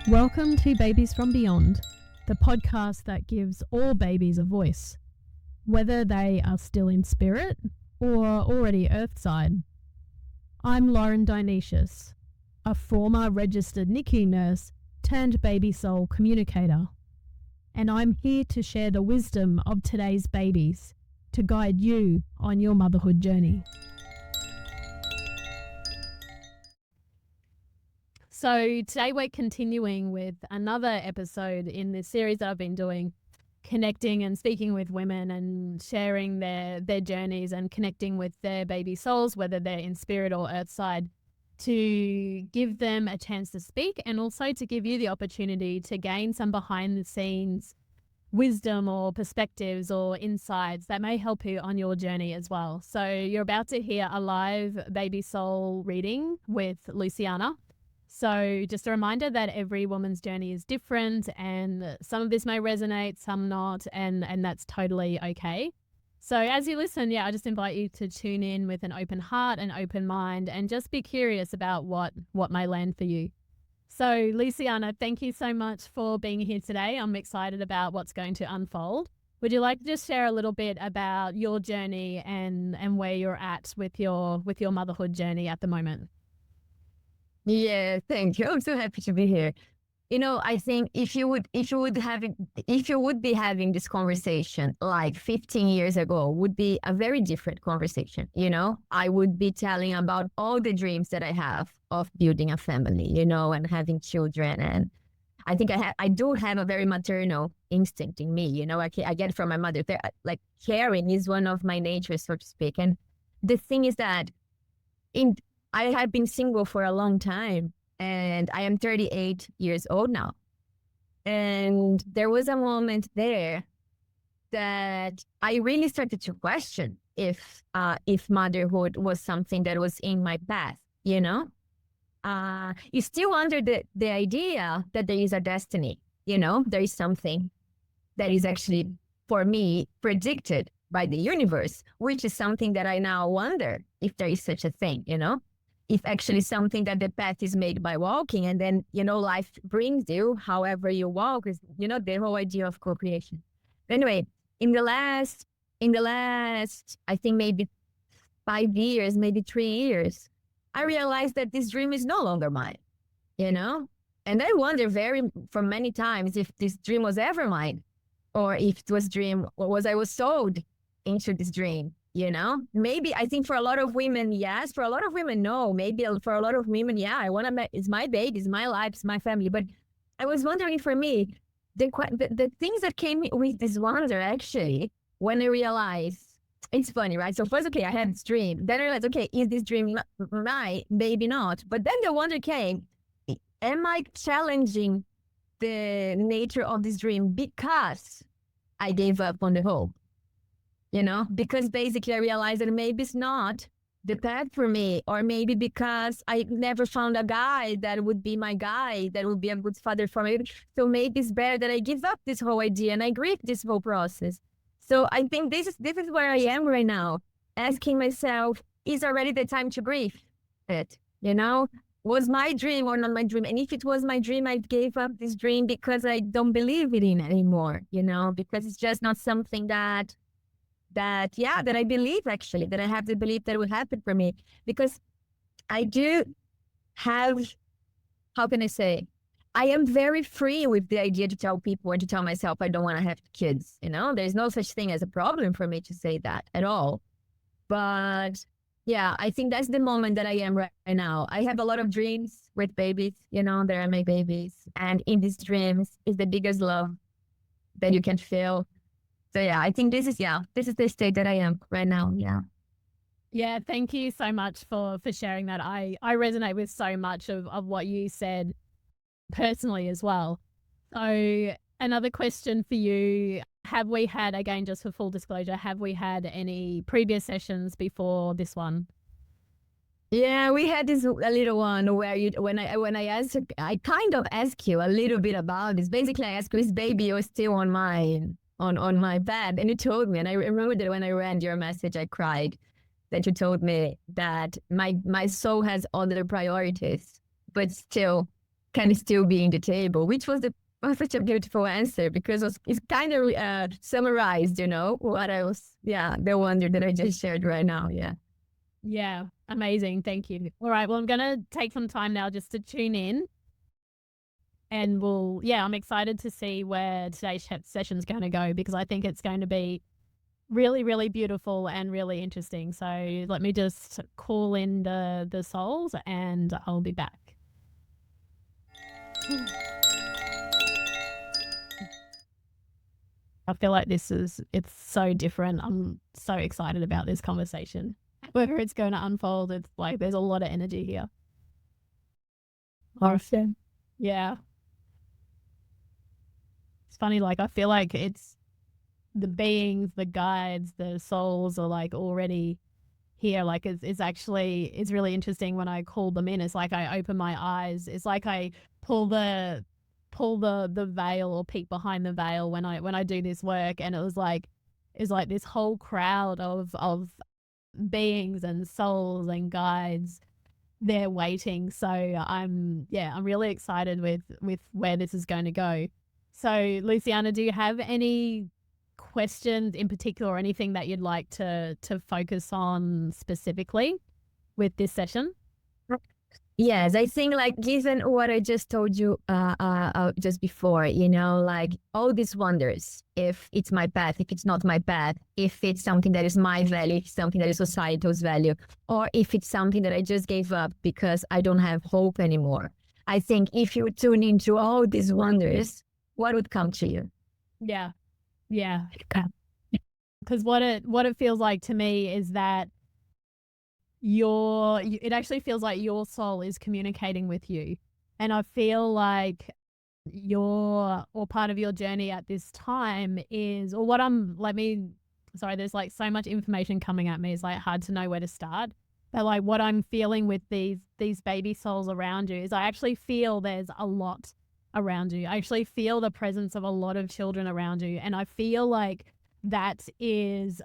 Welcome to Babies from Beyond, the podcast that gives all babies a voice, whether they are still in spirit or already earthside. I'm Lauren Dionysius, a former registered NICU nurse turned baby soul communicator, and I'm here to share the wisdom of today's babies to guide you on your motherhood journey. So today we're continuing with another episode in this series that I've been doing, connecting and speaking with women and sharing their journeys and connecting with their baby souls, whether they're in spirit or earthside, to give them a chance to speak and also to give you the opportunity to gain some behind the scenes wisdom or perspectives or insights that may help you on your journey as well. So you're about to hear a live baby soul reading with Luciana. So just a reminder that every woman's journey is different and some of this may resonate, some not, and that's totally okay. So as you listen, I just invite you to tune in with an open heart and open mind and just be curious about what may land for you. So Luciana, thank you so much for being here today. I'm excited about what's going to unfold. Would you like to just share a little bit about your journey and where you're at with your motherhood journey at the moment? Yeah, thank you. I'm so happy to be here. I think if you would be having this conversation like 15 years ago, would be a very different conversation. I would be telling about all the dreams that I have of building a family, and having children. And I think I do have a very maternal instinct in me. I get it from my mother. Like caring is one of my natures, so to speak. And the thing is that I have been single for a long time, and I am 38 years old now. And there was a moment there that I really started to question if motherhood was something that was in my path, You still under the idea that there is a destiny, there is something that is actually, for me, predicted by the universe, which is something that I now wonder if there is such a thing, if actually something that the path is made by walking, and then, life brings you however you walk, is, the whole idea of co-creation. Anyway, in the last, I think maybe 5 years, maybe 3 years, I realized that this dream is no longer mine, And I wonder for many times if this dream was ever mine, or if it was dream, or I was sold into this dream. Maybe I think for a lot of women, yes. For a lot of women, no. Maybe for a lot of women, yeah. It's my baby, it's my life, it's my family. But I was wondering, for me, the things that came with this wonder, actually, when I realized, it's funny, right? So first, okay, I had this dream. Then I realized, okay, is this dream mine? Maybe not. But then the wonder came, am I challenging the nature of this dream because I gave up on the hope? Because basically I realized that maybe it's not the path for me, or maybe because I never found a guy that would be my guy, that would be a good father for me. So maybe it's better that I give up this whole idea and I grieve this whole process. So I think this is where I am right now, asking myself, is already the time to grieve it? Was my dream or not my dream? And if it was my dream, I gave up this dream because I don't believe it in anymore, because it's just not something that I believe, actually, that I have the belief that it will happen for me. Because I do have, how can I say, I am very free with the idea to tell people and to tell myself I don't want to have kids, There's no such thing as a problem for me to say that at all. But yeah, I think that's the moment that I am right now. I have a lot of dreams with babies, they are my babies. And in these dreams is the biggest love that you can feel. So yeah, I think this is the state that I am right now. Yeah. Yeah, thank you so much for sharing that. I resonate with so much of what you said personally as well. So another question for you, have we had, again, just for full disclosure, have we had any previous sessions before this one? Yeah, we had this a little one where when I asked, I kind of asked you a little bit about this. Basically, I asked you, is baby or still on my bed? And you told me, and I remember that when I read your message, I cried, that you told me that my soul has other priorities, but still can still be in the table, which was such a beautiful answer because it's kind of summarized, what I was, the wonder that I just shared right now. Yeah. Yeah, amazing. Thank you. All right, well, I'm going to take some time now just to tune in. And I'm excited to see where today's session's going to go, because I think it's going to be really, really beautiful and really interesting. So let me just call in the souls and I'll be back. I feel like it's so different. I'm so excited about this conversation. Whether it's going to unfold, it's like there's a lot of energy here. Awesome. Yeah. It's funny, like I feel like it's the beings, the guides, the souls are like already here. Like it's really interesting when I call them in. It's like I open my eyes. It's like I pull the veil or peek behind the veil when I do this work, and it's like this whole crowd of beings and souls and guides. They're waiting. So I'm really excited with where this is going to go. So Luciana, do you have any questions in particular or anything that you'd like to focus on specifically with this session? Yes, I think like given what I just told you just before, like all these wonders, if it's my path, if it's not my path, if it's something that is my value, if it's something that is societal's value, or if it's something that I just gave up because I don't have hope anymore. I think if you tune into all these wonders, what would come to you? Yeah. Yeah. Because what it feels like to me is that it actually feels like your soul is communicating with you. And I feel like part of your journey at this time is, or what sorry, there's like so much information coming at me. It's like hard to know where to start. But like what I'm feeling with these baby souls around you is I actually feel there's a lot around you. I actually feel the presence of a lot of children around you. And I feel like that is,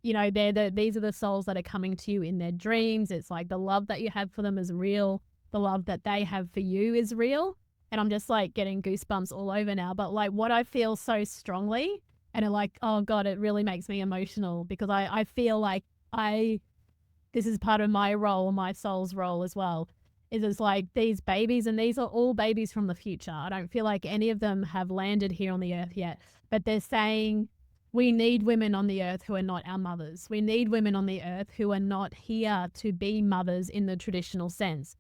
these are the souls that are coming to you in their dreams. It's like the love that you have for them is real. The love that they have for you is real. And I'm just like getting goosebumps all over now. But like what I feel so strongly, and oh God, it really makes me emotional, because I feel like this is part of my role, my soul's role as well, is it's like these babies, and these are all babies from the future. I don't feel like any of them have landed here on the earth yet, but they're saying, we need women on the earth who are not our mothers. We need women on the earth who are not here to be mothers in the traditional sense.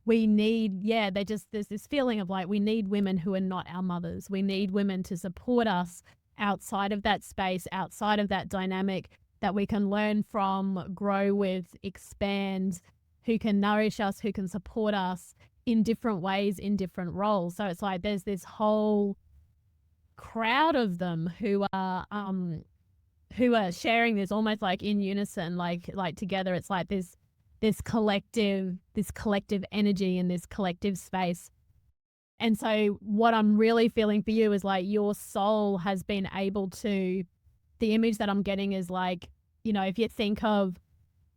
We need, there's this feeling of like, we need women who are not our mothers. We need women to support us outside of that space, outside of that dynamic, that we can learn from, grow with, expand, who can nourish us, who can support us in different ways, in different roles. So it's like there's this whole crowd of them who are sharing this almost like in unison, like together. It's like this collective energy in this collective space. And so what I'm really feeling for you is like your soul has been able to, the image that I'm getting is like, if you think of,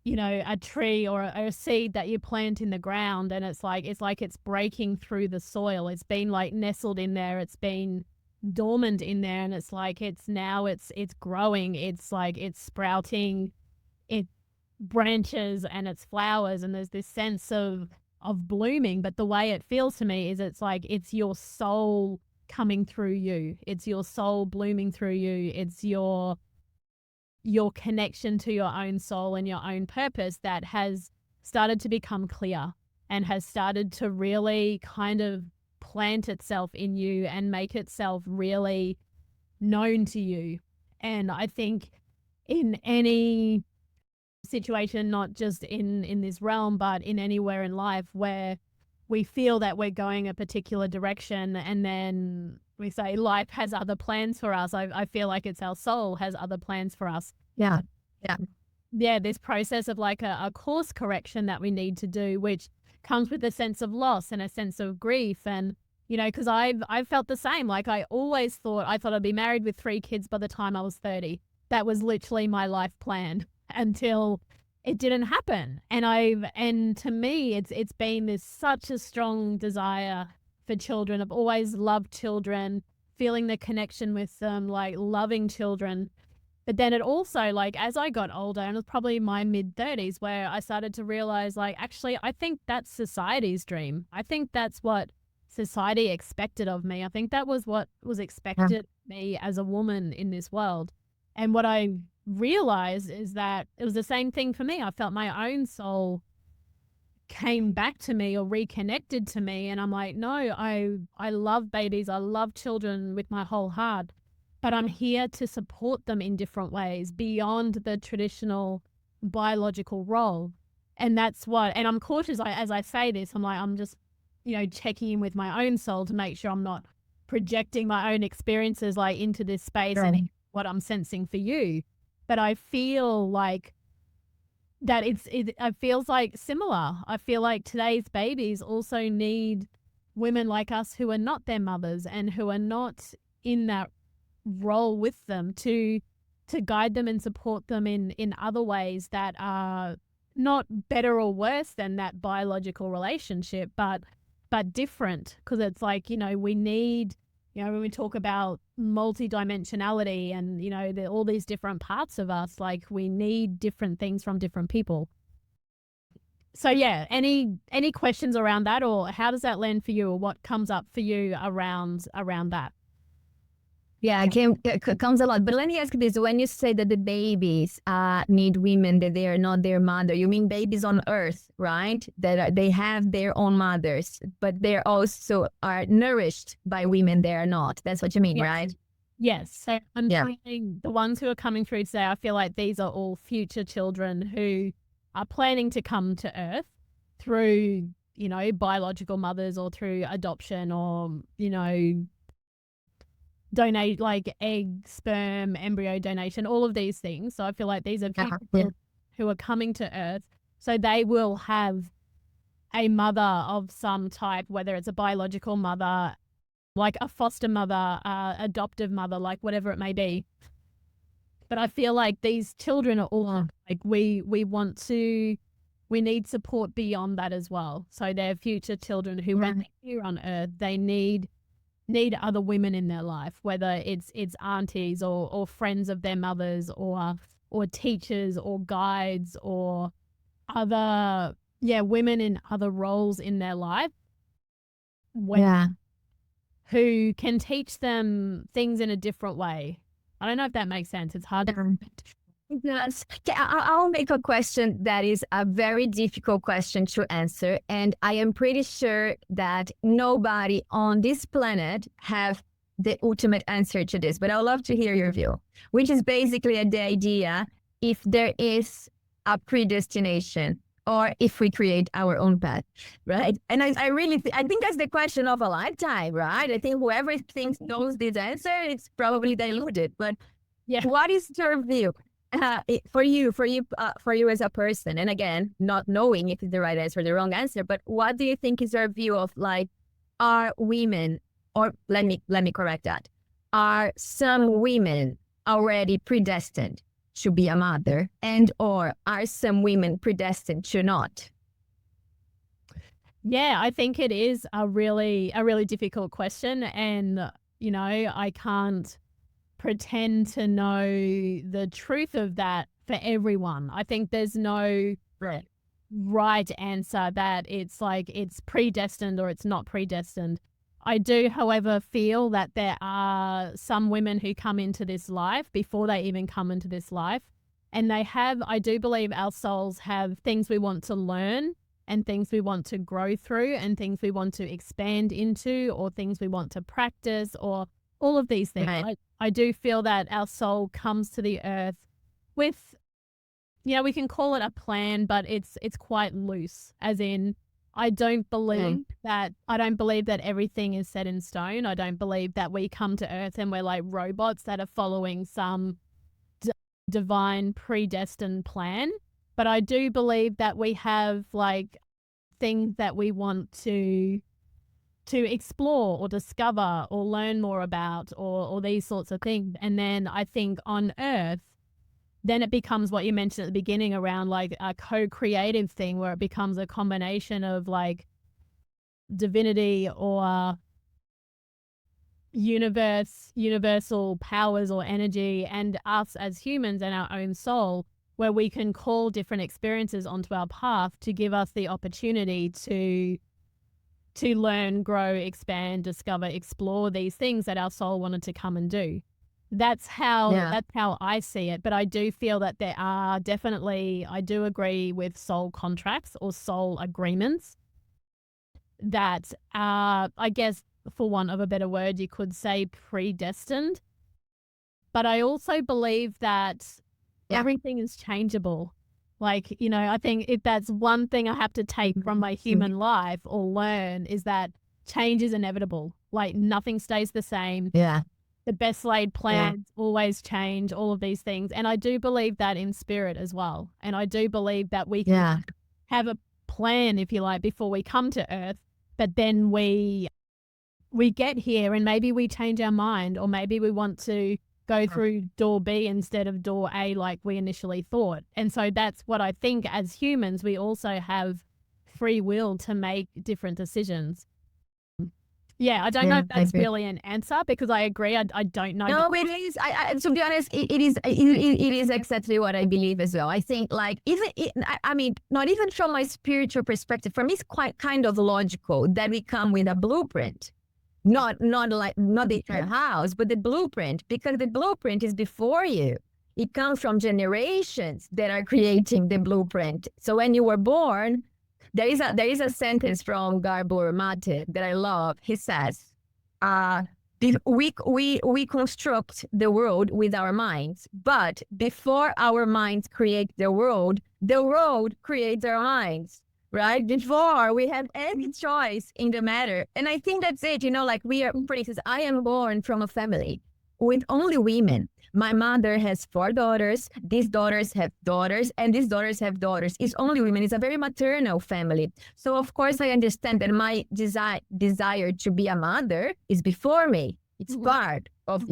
a tree or a seed that you plant in the ground, and it's breaking through the soil. It's been like nestled in there. It's been dormant in there, and it's like it's growing. It's like it's sprouting, it branches and it's flowers, and there's this sense of blooming. But the way it feels to me is it's like it's your soul coming through you. It's your soul blooming through you. It's your connection to your own soul and your own purpose that has started to become clear and has started to really kind of plant itself in you and make itself really known to you. And I think in any situation, not just in this realm, but in anywhere in life where we feel that we're going a particular direction and then we say life has other plans for us, I feel like it's our soul has other plans for us. Yeah. This process of like a course correction that we need to do, which comes with a sense of loss and a sense of grief. And because I've felt the same. Like I thought I'd be married with 3 kids by the time I was 30. That was literally my life plan until it didn't happen. And to me, it's been such a strong desire for children. I've always loved children, feeling the connection with them, like loving children. But then it also, like, as I got older, and it was probably my mid-30s, where I started to realize, like, actually, I think that's society's dream. I think that's what society expected of me. I think that was what was expected of me as a woman in this world. And what I realized is that it was the same thing for me. I felt my own soul came back to me or reconnected to me, and I'm like, no, I love babies. I love children with my whole heart. But I'm here to support them in different ways beyond the traditional biological role. And that's what, and I'm cautious as I say this, I'm like, I'm just, checking in with my own soul to make sure I'm not projecting my own experiences like into this space and what I'm sensing for you. But I feel like that it feels like similar. I feel like today's babies also need women like us who are not their mothers and who are not in that role with them to guide them and support them in other ways that are not better or worse than that biological relationship, but different. Because it's like, we need, when we talk about multidimensionality and, all these different parts of us, like we need different things from different people. So yeah, any questions around that, or how does that land for you, or what comes up for you around that? Yeah, it comes a lot. But let me ask you this. When you say that the babies need women, that they are not their mother, you mean babies on earth, right? They have their own mothers, but they also are nourished by women they are not. That's what you mean, Yes. right? Yes. So I'm saying the ones who are coming through today, I feel like these are all future children who are planning to come to earth through, biological mothers or through adoption or, donate like egg, sperm, embryo donation, all of these things. So I feel like these are people who are coming to earth. So they will have a mother of some type, whether it's a biological mother, like a foster mother, adoptive mother, like whatever it may be. But I feel like these children are all like, we need support beyond that as well. So they're future children who, when they're here on earth, they need other women in their life, whether it's aunties or friends of their mothers or teachers or guides or other women in other roles in their life who can teach them things in a different way. I don't know if that makes sense. It's hard to Yes. I'll make a question that is a very difficult question to answer. And I am pretty sure that nobody on this planet have the ultimate answer to this. But I would love to hear your view, which is basically the idea if there is a predestination or if we create our own path, right? And I really I think that's the question of a lifetime, right? I think whoever thinks knows this answer, it's probably diluted. But what is your view? For you as a person, and again, not knowing if it's the right answer or the wrong answer, but what do you think is your view of like, are women, or let me correct that, are some women already predestined to be a mother, and or are some women predestined to not? Yeah, I think it is a really difficult question, and I can't pretend to know the truth of that for everyone. I think there's no right answer that it's like it's predestined or it's not predestined. I do, however, feel that there are some women who come into this life before they even come into this life, and I do believe our souls have things we want to learn and things we want to grow through and things we want to expand into or things we want to practice or all of these things. Right. I do feel that our soul comes to the earth with, we can call it a plan, but it's quite loose, as in, I don't believe that everything is set in stone. I don't believe that we come to earth and we're like robots that are following some divine predestined plan. But I do believe that we have like things that we want to explore or discover or learn more about or these sorts of things. And then I think on earth, then it becomes what you mentioned at the beginning around like a co-creative thing where it becomes a combination of like divinity or universal powers or energy, and us as humans and our own soul, where we can call different experiences onto our path to give us the opportunity to learn, grow, expand, discover, explore these things that our soul wanted to come and do. That's how I see it. But I do feel that there are definitely, I do agree with soul contracts or soul agreements that are, I guess, for want of a better word, you could say predestined. But I also believe that everything is changeable. Like, I think if that's one thing I have to take from my human life or learn, is that change is inevitable. Like, nothing stays the same. Yeah. The best laid plans always change, all of these things. And I do believe that in spirit as well. And I do believe that we can have a plan, if you like, before we come to Earth, but then we get here and maybe we change our mind, or maybe we want to go through door B instead of door A like we initially thought. And so that's what I think, as humans, we also have free will to make different decisions. Yeah, I don't know if that's really an answer, because I agree. I don't know. No, it is. To be honest, it is exactly what I believe as well. I think, like, I mean, not even from my spiritual perspective, for me, it's quite kind of logical that we come with a blueprint. Not the entire house, but the blueprint, because the blueprint is before you. It comes from generations that are creating the blueprint. So when you were born, there is a sentence from Gabor Mate that I love. He says, we construct the world with our minds, but before our minds create the world creates our minds. Right? Before we have any choice in the matter. And I think that's it. Like, we are, for instance, I am born from a family with only women. My mother has 4 daughters. These daughters have daughters, and these daughters have daughters. It's only women. It's a very maternal family. So, of course, I understand that my desire to be a mother is before me. It's part of,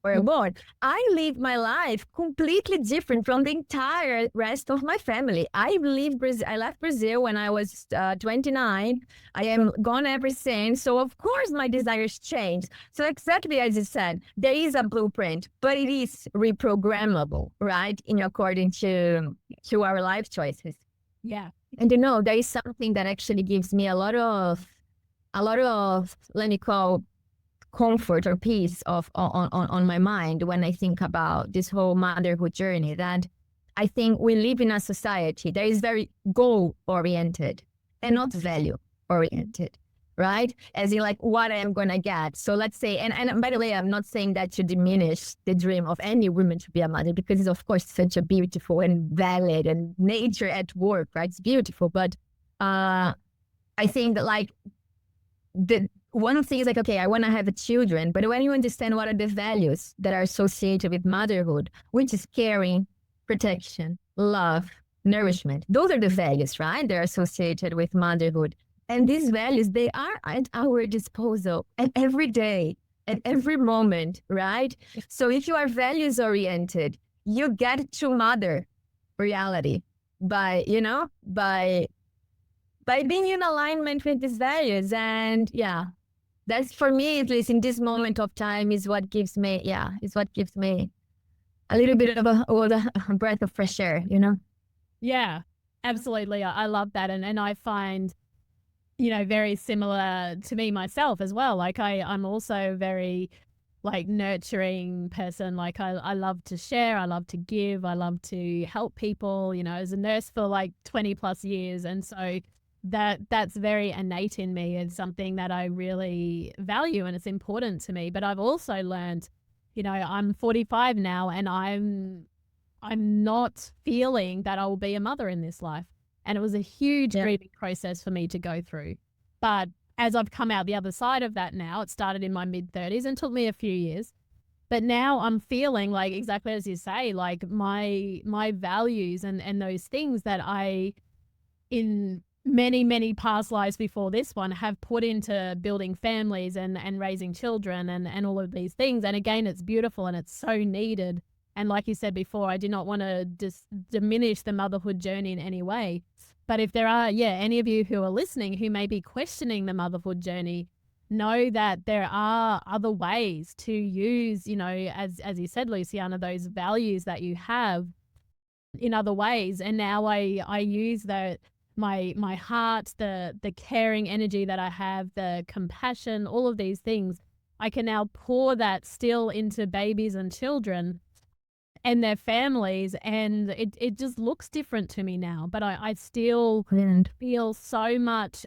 where I'm born. I live my life completely different from the entire rest of my family. I left Brazil when I was 29. I am gone ever since. So, of course, my desires change. So, exactly as you said, there is a blueprint, but it is reprogrammable, right? According to our life choices. Yeah. And there is something that actually gives me a lot of, let me call, comfort or peace on my mind when I think about this whole motherhood journey, that I think we live in a society that is very goal oriented and not value oriented, right? As in, like, what I am going to get. So let's say, and by the way, I'm not saying that to diminish the dream of any woman to be a mother, because it's, of course, such a beautiful and valid and nature at work, right? It's beautiful. But I think that, like, one thing is, like, okay, I want to have children, but when you understand what are the values that are associated with motherhood, which is caring, protection, love, nourishment, those are the values, right? They're associated with motherhood. And these values, they are at our disposal at every day, at every moment, right? So if you are values oriented, you get to mother reality by being in alignment with these values. And that's, for me, at least in this moment of time, is what gives me a little bit of a breath of fresh air, Yeah, absolutely. I love that. And I find, very similar to me myself as well. Like, I'm also very, like, nurturing person. Like, I love to share. I love to give. I love to help people, as a nurse for like 20 plus years. And so that's very innate in me. It's something that I really value, and it's important to me. But I've also learned, I'm 45 now, and I'm not feeling that I will be a mother in this life. And it was a huge grieving process for me to go through. But as I've come out the other side of that now, it started in my mid-30s and took me a few years. But now I'm feeling like, exactly as you say, like, my values and those things that I, in many past lives before this one, have put into building families and raising children and all of these things. And again, it's beautiful and it's so needed. And like you said before, I do not want to diminish the motherhood journey in any way. But if there are, any of you who are listening who may be questioning the motherhood journey, know that there are other ways to use, as you said, Luciana, those values that you have in other ways. And now I use my heart, the caring energy that I have, the compassion, all of these things. I can now pour that still into babies and children and their families, and it just looks different to me now. But I still feel so much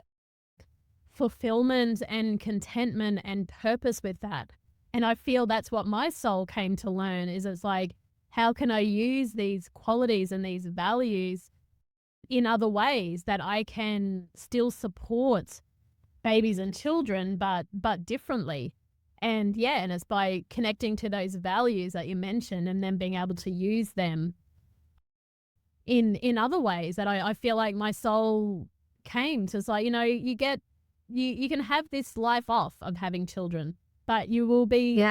fulfillment and contentment and purpose with that. And I feel that's what my soul came to learn, is it's like, how can I use these qualities and these values in other ways that I can still support babies and children, but differently. And and it's by connecting to those values that you mentioned and then being able to use them in other ways that I feel like my soul came to. It's like, you can have this life off of having children, but you will be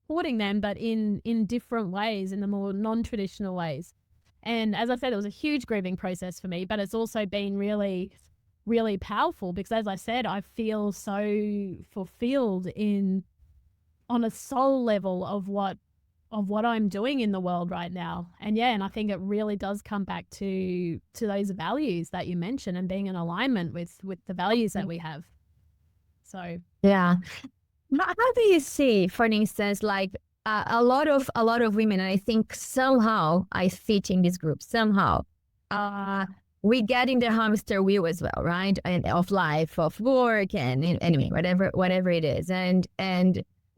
supporting them, but in different ways, in the more non-traditional ways. And as I said, it was a huge grieving process for me, but it's also been really, really powerful because, as I said, I feel so fulfilled on a soul level of what I'm doing in the world right now. And and I think it really does come back to those values that you mentioned and being in alignment with the values that we have. So yeah. How do you see, for instance, like a lot of women, and I think somehow I fit in this group, somehow we get in the hamster wheel as well, right? And of life, of work, and anyway, whatever it is, and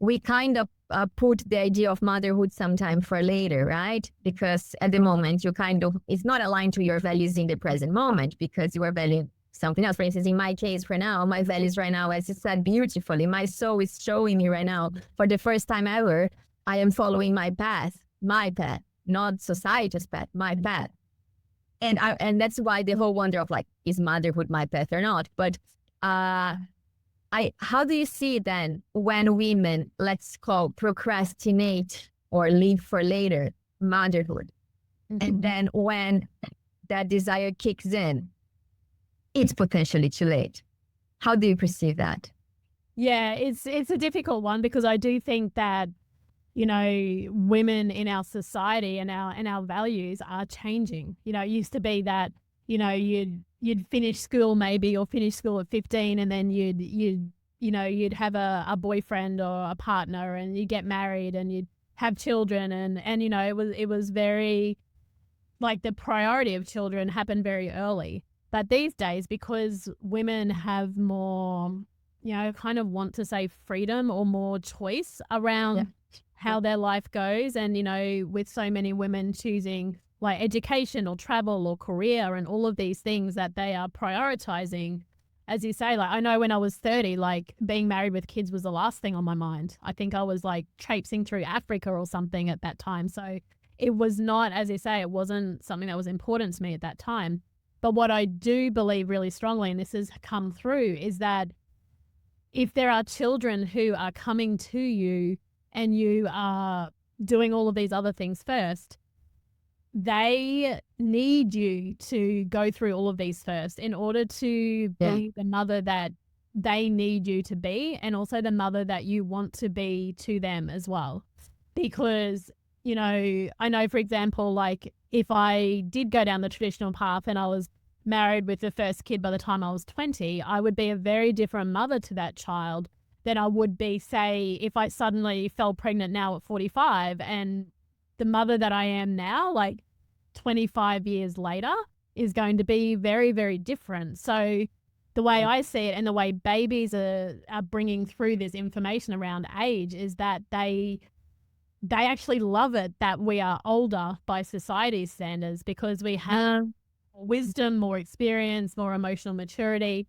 we kind of put the idea of motherhood sometime for later, right? Because at the moment it's not aligned to your values in the present moment because you are valuing something else. For instance, in my case, for now, my values right now, as you said beautifully, my soul is showing me right now, for the first time ever, I am following my path, not society's path, my path. And that's why the whole wonder of like, is motherhood my path or not? But how do you see then when women, let's call, procrastinate or leave for later motherhood? Mm-hmm. And then when that desire kicks in, it's potentially too late. How do you perceive that? Yeah, it's a difficult one because I do think that, women in our society and our values are changing. It used to be that, you'd finish school maybe, or finish school at 15, and then you'd have a boyfriend or a partner, and you'd get married and you'd have children, and it was very, like, the priority of children happened very early. But these days, because women have more, kind of want to say freedom or more choice around how their life goes, and with so many women choosing like education or travel or career and all of these things that they are prioritizing, as you say, like, I know when I was 30, like, being married with kids was the last thing on my mind. I think I was like traipsing through Africa or something at that time. So it was not, as you say, it wasn't something that was important to me at that time. But what I do believe really strongly, and this has come through, is that if there are children who are coming to you and you are doing all of these other things first, they need you to go through all of these first in order to be the mother that they need you to be, and also the mother that you want to be to them as well. Because, I know, for example, like, if I did go down the traditional path and I was married with the first kid by the time I was 20, I would be a very different mother to that child than I would be, say, if I suddenly fell pregnant now at 45, and the mother that I am now, like 25 years later, is going to be very, very different. So the way I see it, and the way babies are bringing through this information around age, is that they actually love it that we are older by society's standards, because we have more wisdom, more experience, more emotional maturity.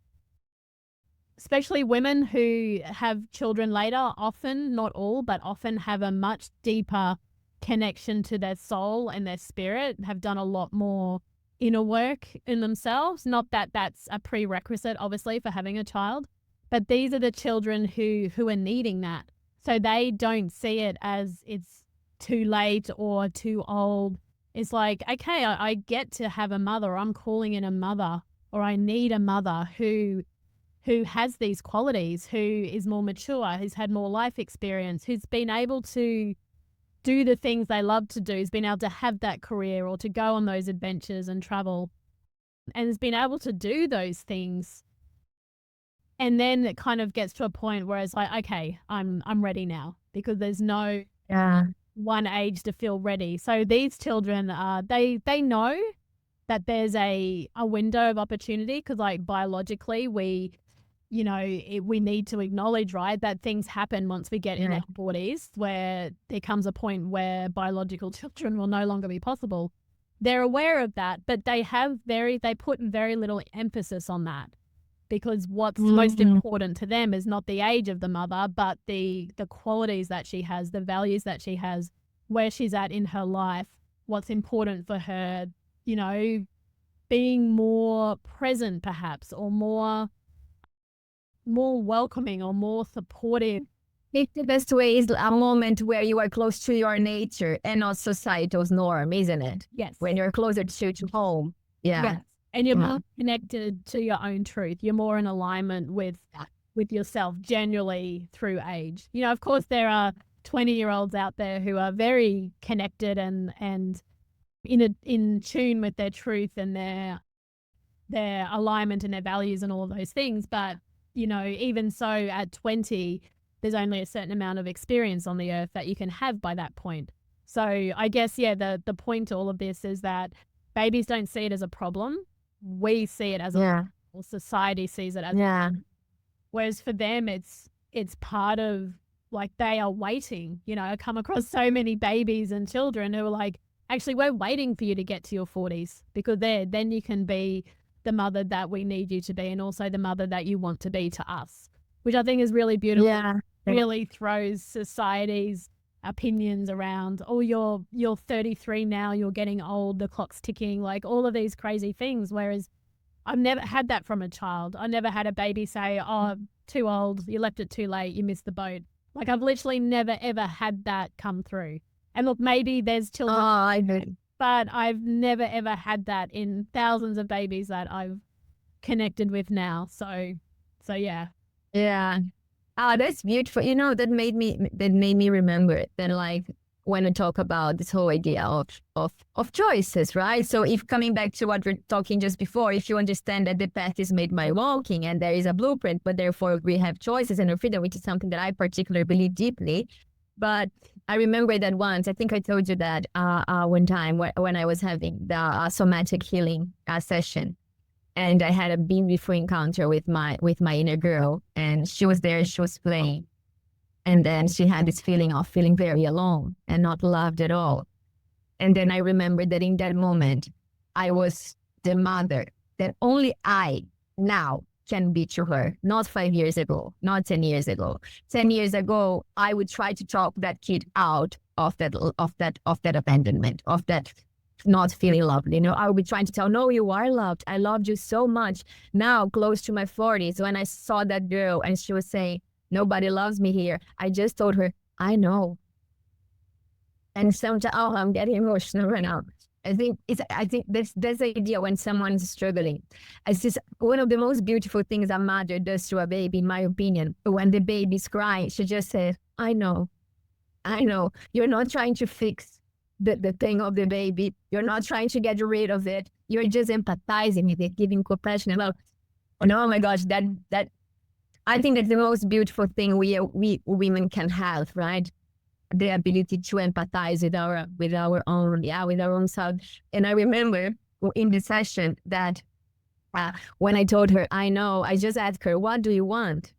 Especially women who have children later, often, not all, but often have a much deeper connection to their soul and their spirit, have done a lot more inner work in themselves. Not that that's a prerequisite, obviously, for having a child, but these are the children who are needing that. So they don't see it as it's too late or too old. It's like, okay, I get to have a mother. I'm calling in a mother or I need a mother who has these qualities, who is more mature, who's had more life experience, who's been able to do the things they love to do, who's been able to have that career or to go on those adventures and travel, and has been able to do those things. And then it kind of gets to a point where it's like, okay, I'm ready now, because there's no one age to feel ready. So these children they know that there's a window of opportunity, because like biologically we need to acknowledge, right, that things happen once we get in our 40s, where there comes a point where biological children will no longer be possible. They're aware of that, but they put very little emphasis on that, because what's most important to them is not the age of the mother, but the qualities that she has, the values that she has, where she's at in her life, what's important for her, being more present perhaps, or more welcoming or more supportive. It's the best way is a moment where you are close to your nature and not societal's norm, isn't it? Yes. When you're closer to home. Yeah. Yes. And you're more connected to your own truth. You're more in alignment with yourself generally through age. Of course, there are 20-year-olds out there who are very connected and in tune with their truth and their alignment and their values and all of those things. But even so, at 20, there's only a certain amount of experience on the earth that you can have by that point. So I guess, the point to all of this is that babies don't see it as a problem. We see it as a problem. Society sees it as a problem. Whereas for them, it's part of, like, they are waiting. I come across so many babies and children who are like, actually, we're waiting for you to get to your 40s, because then you can be the mother that we need you to be, and also the mother that you want to be to us, which I think is really beautiful. Yeah. Really throws society's opinions around, oh, you're 33 now, you're getting old, the clock's ticking, like all of these crazy things. Whereas I've never had that from a child. I never had a baby say, oh, too old, you left it too late, you missed the boat. Like, I've literally never, ever had that come through. And look, maybe there's children. Oh, I know. But I've never, ever had that in thousands of babies that I've connected with now. So yeah. Yeah. Oh, that's beautiful. That made me remember it. Then, like, when I talk about this whole idea of choices, right? So if coming back to what we're talking just before, if you understand that the path is made by walking and there is a blueprint, but therefore we have choices and a freedom, which is something that I particularly believe deeply. But I remember that once, I think I told you that one time when I was having the somatic healing session, and I had a beautiful encounter with my inner girl, and she was there, she was playing, and then she had this feeling of feeling very alone and not loved at all. And then I remembered that in that moment, I was the mother that only I now can be to her, not 5 years ago, not 10 years ago. 10 years ago, I would try to talk that kid out of that abandonment, of that not feeling loved. I would be trying to tell, no, you are loved. I loved you so much. Now, close to my 40s, when I saw that girl and she was saying, nobody loves me here, I just told her, I know. And sometimes, I'm getting emotional right now. I think that's the idea when someone is struggling. It's just one of the most beautiful things a mother does to a baby, in my opinion. When the baby's crying, she just says, I know. You're not trying to fix the thing of the baby. You're not trying to get rid of it. You're just empathizing with it, giving compassion and love. And oh my gosh, that I think that's the most beautiful thing we women can have, right? The ability to empathize with our own self. And I remember in the session that when I told her, I know, I just asked her, what do you want?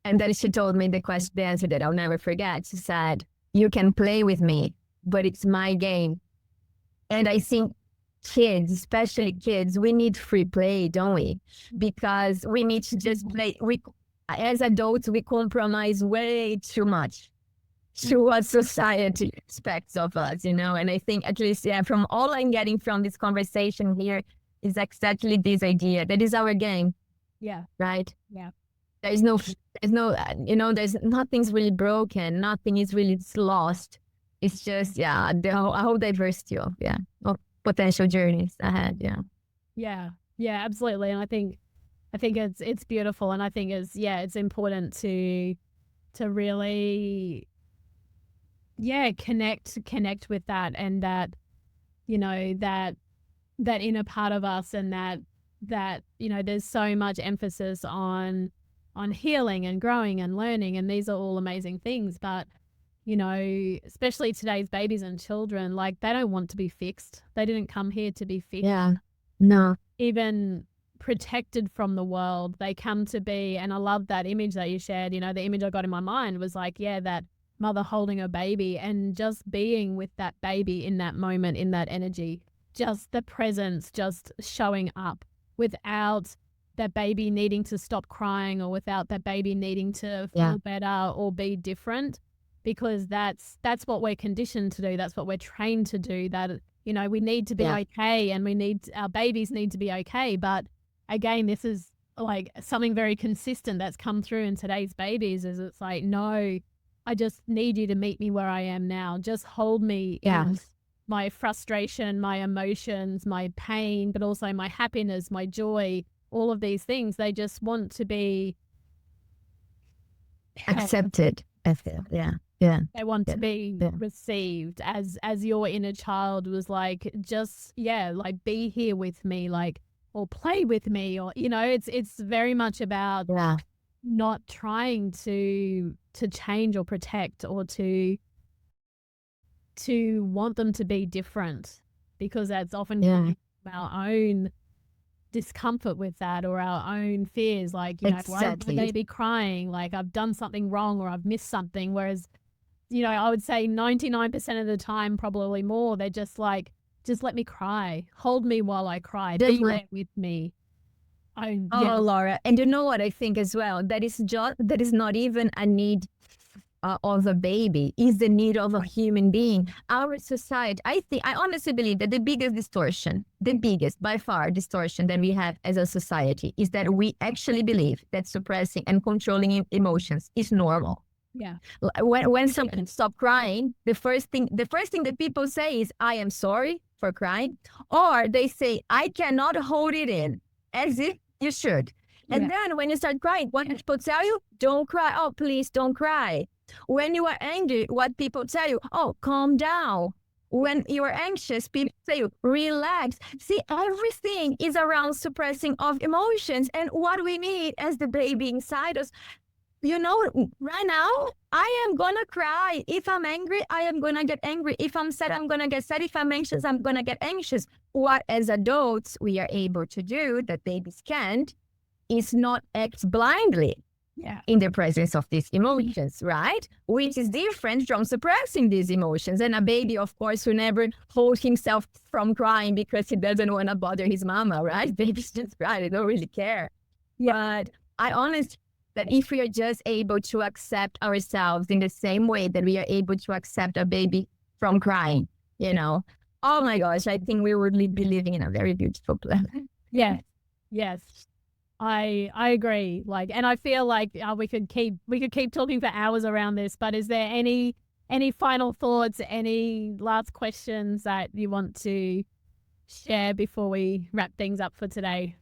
And then she told me the answer that I'll never forget. She said, you can play with me, but it's my game. And I think kids, especially kids, we need free play, don't we? Because we need to just play. As adults, we compromise way too much to what society expects of us, And I think, at least, from all I'm getting from this conversation here is exactly this idea. That is our game. Yeah. Right? Yeah. There's nothing's really broken. Nothing is really lost. It's just, a whole diversity of potential journeys ahead. Yeah. Yeah. Yeah, absolutely. And I think it's beautiful, and I think it's important to really connect with that, and that that inner part of us, and that there's so much emphasis on healing and growing and learning, and these are all amazing things, but especially today's babies and children, like, they don't want to be fixed. They didn't come here to be fixed. Yeah. No. Even protected from the world, they come to be. And I love that image that you shared. The image I got in my mind was like, that mother holding a baby and just being with that baby in that moment, in that energy, just the presence, just showing up without that baby needing to stop crying, or without that baby needing to feel better or be different, because that's what we're conditioned to do. That's what we're trained to do. That we need to be okay, and our babies need to be okay. But again, this is like something very consistent that's come through in today's babies, is it's like, no, I just need you to meet me where I am now. Just hold me in my frustration, my emotions, my pain, but also my happiness, my joy, all of these things. They just want to be accepted. Yeah. They want to be received, as your inner child was like, just like, be here with me, like, or play with me, or it's very much about not trying to change or protect, or to want them to be different, because that's often our own discomfort with that, or our own fears, like, why would they be crying, like, I've done something wrong, or I've missed something. Whereas I would say 99% of the time, probably more, they're just like, just let me cry, hold me while I cry, be there with me. Laura, and you know what I think as well, that is not even a need of a baby, is the need of a human being. Our society, I honestly believe that the biggest by far distortion that we have as a society is that we actually believe that suppressing and controlling emotions is normal. Yeah. When someone stop crying, the first thing that people say is, I am sorry for crying, or they say, I cannot hold it in, as if you should. And then when you start crying, what people tell you? Don't cry. Oh, please don't cry. When you are angry, what people tell you? Oh, calm down. When you are anxious, people say, relax. See, everything is around suppressing of emotions. And what we need as the baby inside us, right now, I am going to cry. If I'm angry, I am going to get angry. If I'm sad, I'm going to get sad. If I'm anxious, I'm going to get anxious. What as adults we are able to do that babies can't is not act blindly in the presence of these emotions, right? Which is different from suppressing these emotions. And a baby, of course, will never hold himself from crying because he doesn't want to bother his mama, right? Babies just cry. They don't really care. But I honestly, that if we are just able to accept ourselves in the same way that we are able to accept a baby from crying, oh my gosh, I think we would be living in a very beautiful planet. Yes. I agree. Like, and I feel like we could keep talking for hours around this, but is there any final thoughts, any last questions that you want to share before we wrap things up for today?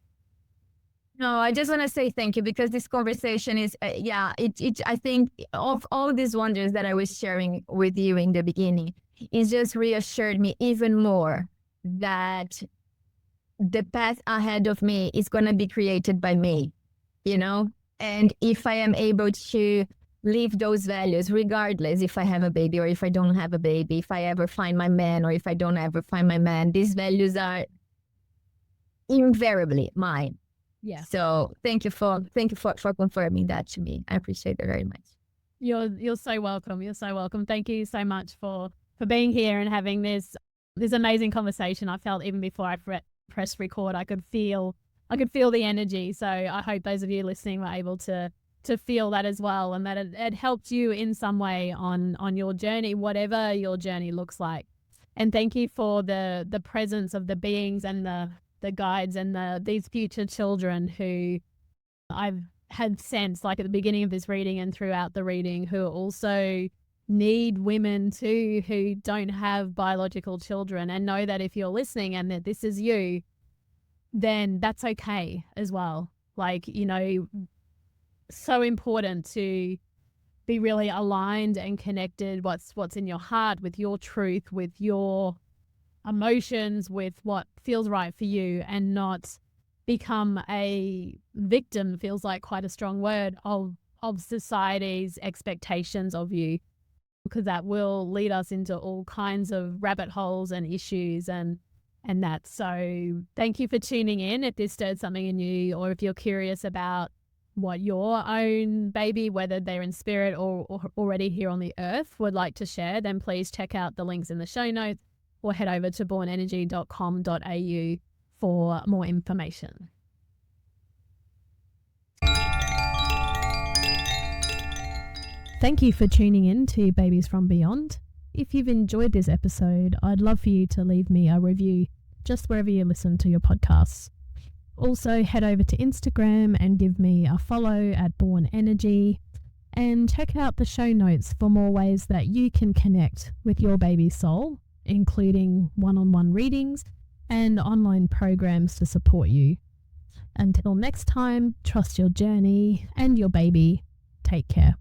No, I just want to say thank you, because this conversation is, I think of all these wonders that I was sharing with you in the beginning, it just reassured me even more that the path ahead of me is going to be created by me, and if I am able to live those values, regardless if I have a baby or if I don't have a baby, if I ever find my man or if I don't ever find my man, these values are invariably mine. Yeah. So thank you for confirming that to me. I appreciate it very much. You're so welcome. You're so welcome. Thank you so much for being here and having this amazing conversation. I felt even before I press record, I could feel the energy. So I hope those of you listening were able to feel that as well, and that it helped you in some way on your journey, whatever your journey looks like. And thank you for the presence of the beings and the guides and these future children who I've had sense, like at the beginning of this reading and throughout the reading, who also need women too, who don't have biological children, and know that if you're listening and that this is you, then that's okay as well. Like, you know, so important to be really aligned and connected what's in your heart, with your truth, with your emotions, with what feels right for you, and not become a victim, feels like quite a strong word, of society's expectations of you, because that will lead us into all kinds of rabbit holes and issues and that. So thank you for tuning in. If this stirred something in you, or if you're curious about what your own baby, whether they're in spirit or already here on the earth, would like to share, then please check out the links in the show notes or head over to bornenergy.com.au for more information. Thank you for tuning in to Babies from Beyond. If you've enjoyed this episode, I'd love for you to leave me a review just wherever you listen to your podcasts. Also, head over to Instagram and give me a follow at Born Energy, and check out the show notes for more ways that you can connect with your baby's soul, including one-on-one readings and online programs to support you. Until next time, trust your journey and your baby. Take care.